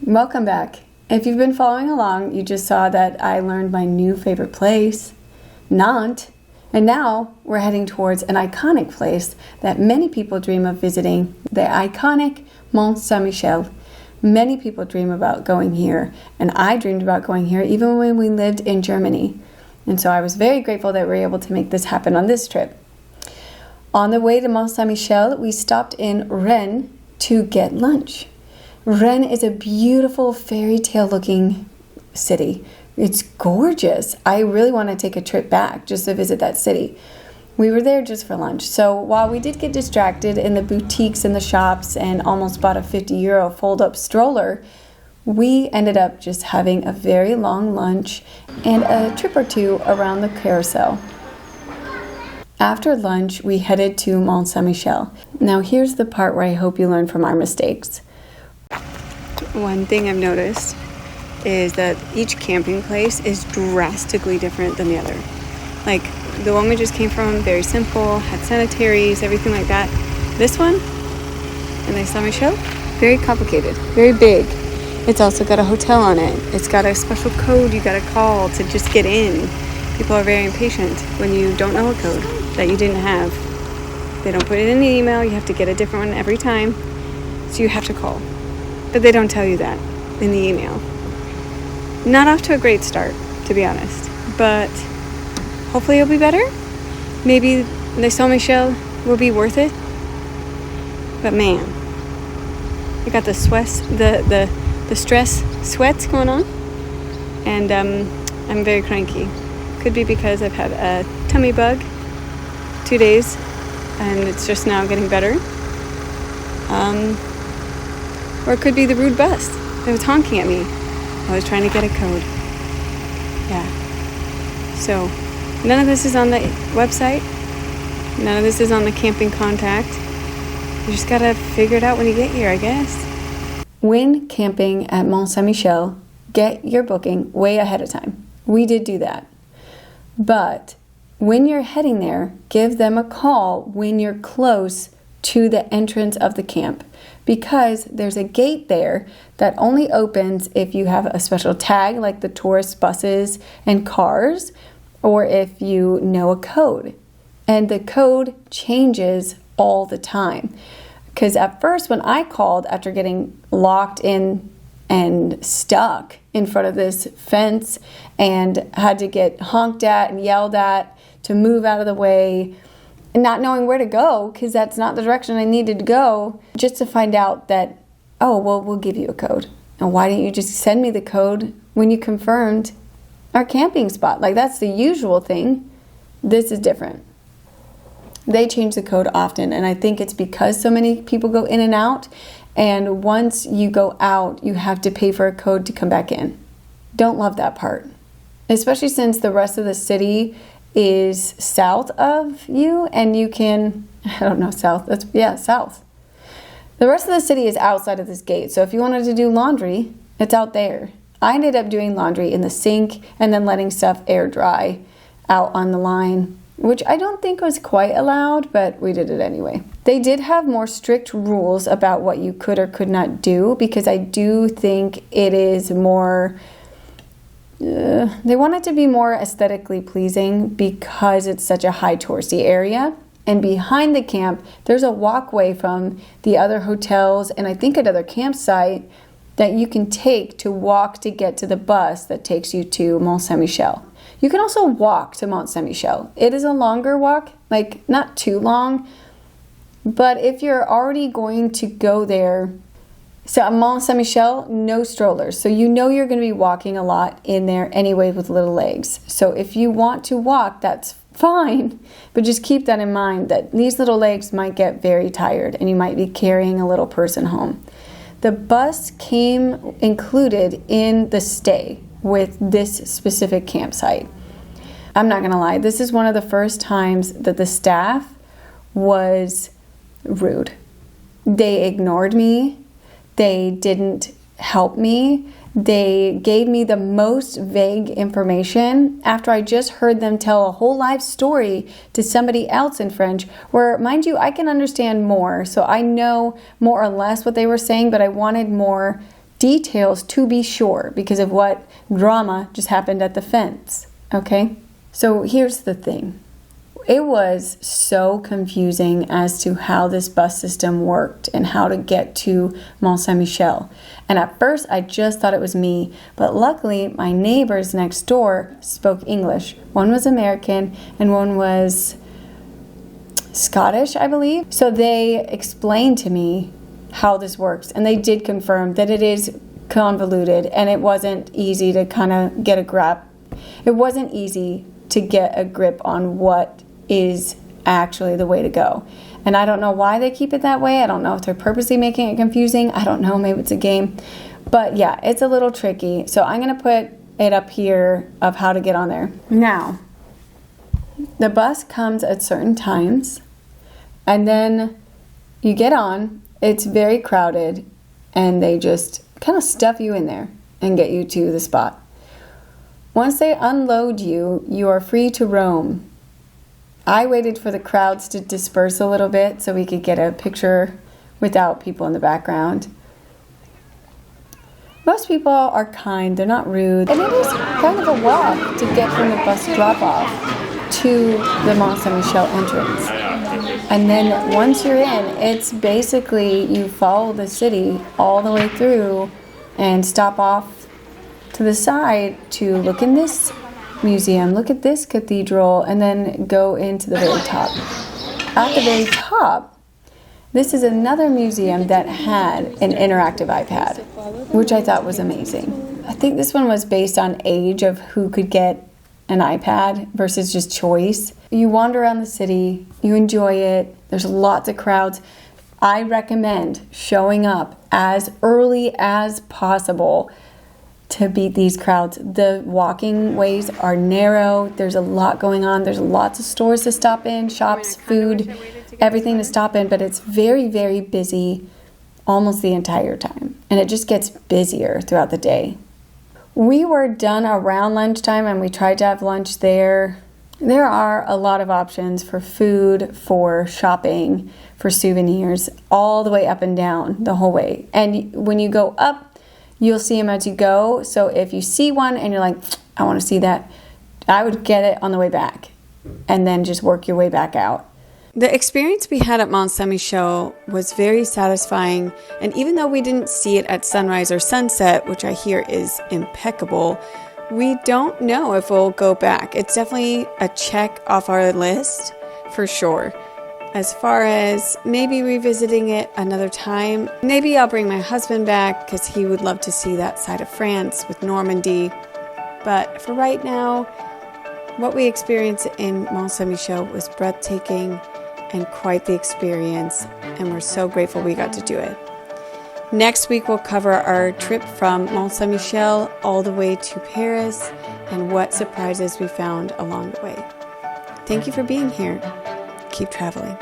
Welcome back. If you've been following along, you just saw that I learned my new favorite place, Nantes, and now we're heading towards an iconic place that many people dream of visiting, the iconic Mont Sant Michel. Many people dream about going here, and I dreamed about going here even when we lived in Germany. And so I was very grateful that we were able to make this happen on this trip. On the way to Mont Sant Michel, we stopped in Rennes to get lunch. Rennes is a beautiful fairy tale looking city. It's gorgeous. I really want to take a trip back just to visit that city. We were there just for lunch. So while we did get distracted in the boutiques and the shops and almost bought a €50 fold-up stroller, we ended up just having a very long lunch and a trip or two around the carousel. After lunch, we headed to Mont Sant Michel. Now here's the part where I hope you learn from our mistakes. One thing I've noticed is that each camping place is drastically different than the other. Like the one we just came from, very simple, had sanitaries, everything like that. This one, in Mont Sant Michel, very complicated, very big. It's also got a hotel on it. It's got a special code you gotta call to just get in. People are very impatient when you don't know a code that you didn't have. They don't put it in the email, you have to get a different one every time, so you have to call. But they don't tell you that in the email. Not off to a great start, to be honest. But hopefully it'll be better. Maybe Mont Sant Michel will be worth it. But man, I got the stress sweats going on. And I'm very cranky. Could be because I've had a tummy bug 2 days. And it's just now getting better. Or it could be the rude bus that was honking at me. I was trying to get a code. Yeah. So, none of this is on the website. None of this is on the camping contact. You just gotta figure it out when you get here, I guess. When camping at Mont Sant Michel, get your booking way ahead of time. We did do that. But when you're heading there, give them a call when you're close to the entrance of the camp, because there's a gate there that only opens if you have a special tag like the tourist buses and cars, or if you know a code. And the code changes all the time. Because at first when I called after getting locked in and stuck in front of this fence and had to get honked at and yelled at to move out of the way, and not knowing where to go because that's not the direction I needed to go, just to find out that, oh, well, we'll give you a code. And why didn't you just send me the code when you confirmed our camping spot? Like, that's the usual thing. This is different. They change the code often, and I think it's because so many people go in and out, and once you go out, you have to pay for a code to come back in. Don't love that part, especially since the rest of the city is south of you, and you can, south. The rest of the city is outside of this gate, so if you wanted to do laundry, it's out there. I ended up doing laundry in the sink and then letting stuff air dry out on the line, which I don't think was quite allowed, but we did it anyway. They did have more strict rules about what you could or could not do, because I do think it is more... they want it to be more aesthetically pleasing because it's such a high touristy area. And behind the camp, there's a walkway from the other hotels and I think another campsite that you can take to walk to get to the bus that takes you to Mont Sant Michel. You can also walk to Mont Sant Michel. It is a longer walk, like not too long, but if you're already going to go there, so at Mont Sant Michel, no strollers. So you know you're going to be walking a lot in there anyway with little legs. So if you want to walk, that's fine. But just keep that in mind that these little legs might get very tired and you might be carrying a little person home. The bus came included in the stay with this specific campsite. I'm not going to lie, this is one of the first times that the staff was rude. They ignored me. They didn't help me. They gave me the most vague information after I just heard them tell a whole life story to somebody else in French, where, mind you, I can understand more. So I know more or less what they were saying, but I wanted more details to be sure because of what drama just happened at the fence, okay? So here's the thing. It was so confusing as to how this bus system worked and how to get to Mont Sant Michel. And at first, I just thought it was me. But luckily, my neighbors next door spoke English. One was American and one was Scottish, I believe. So they explained to me how this works. And they did confirm that it is convoluted and it wasn't easy to kind of get a grip. It wasn't easy to get a grip on what is actually the way to go. And I don't know why they keep it that way. I don't know if they're purposely making it confusing. I don't know. Maybe it's a game. But yeah, it's a little tricky. So I'm going to put it up here of how to get on there. Now, the bus comes at certain times. And then you get on. It's very crowded. And they just kind of stuff you in there and get you to the spot. Once they unload you, you are free to roam. I waited for the crowds to disperse a little bit so we could get a picture without people in the background. Most people are kind, they're not rude. And it was kind of a walk to get from the bus drop-off to the Mont Sant Michel entrance. And then once you're in, it's basically you follow the city all the way through and stop off to the side to look in this museum, look at this cathedral, and then go into the very top. At the very top, this is another museum that had an interactive iPad, which I thought was amazing. I think this one was based on age of who could get an iPad versus just choice. You wander around the city, you enjoy it, there's lots of crowds. I recommend showing up as early as possible to beat these crowds. The walking ways are narrow. There's a lot going on. There's lots of stores to stop in, shops, food, everything to stop in, but it's very, very busy almost the entire time. And it just gets busier throughout the day. We were done around lunchtime and we tried to have lunch there. There are a lot of options for food, for shopping, for souvenirs, all the way up and down the whole way. And when you go up, you'll see them as you go. So if you see one and you're like, I want to see that, I would get it on the way back and then just work your way back out. The experience we had at Mont Sant Michel was very satisfying. And even though we didn't see it at sunrise or sunset, which I hear is impeccable, we don't know if we'll go back. It's definitely a check off our list for sure. As far as maybe revisiting it another time, maybe I'll bring my husband back because he would love to see that side of France with Normandy. But for right now, what we experienced in Mont Sant Michel was breathtaking and quite the experience, and we're so grateful we got to do it. Next week, we'll cover our trip from Mont Sant Michel all the way to Paris and what surprises we found along the way. Thank you for being here. Keep traveling.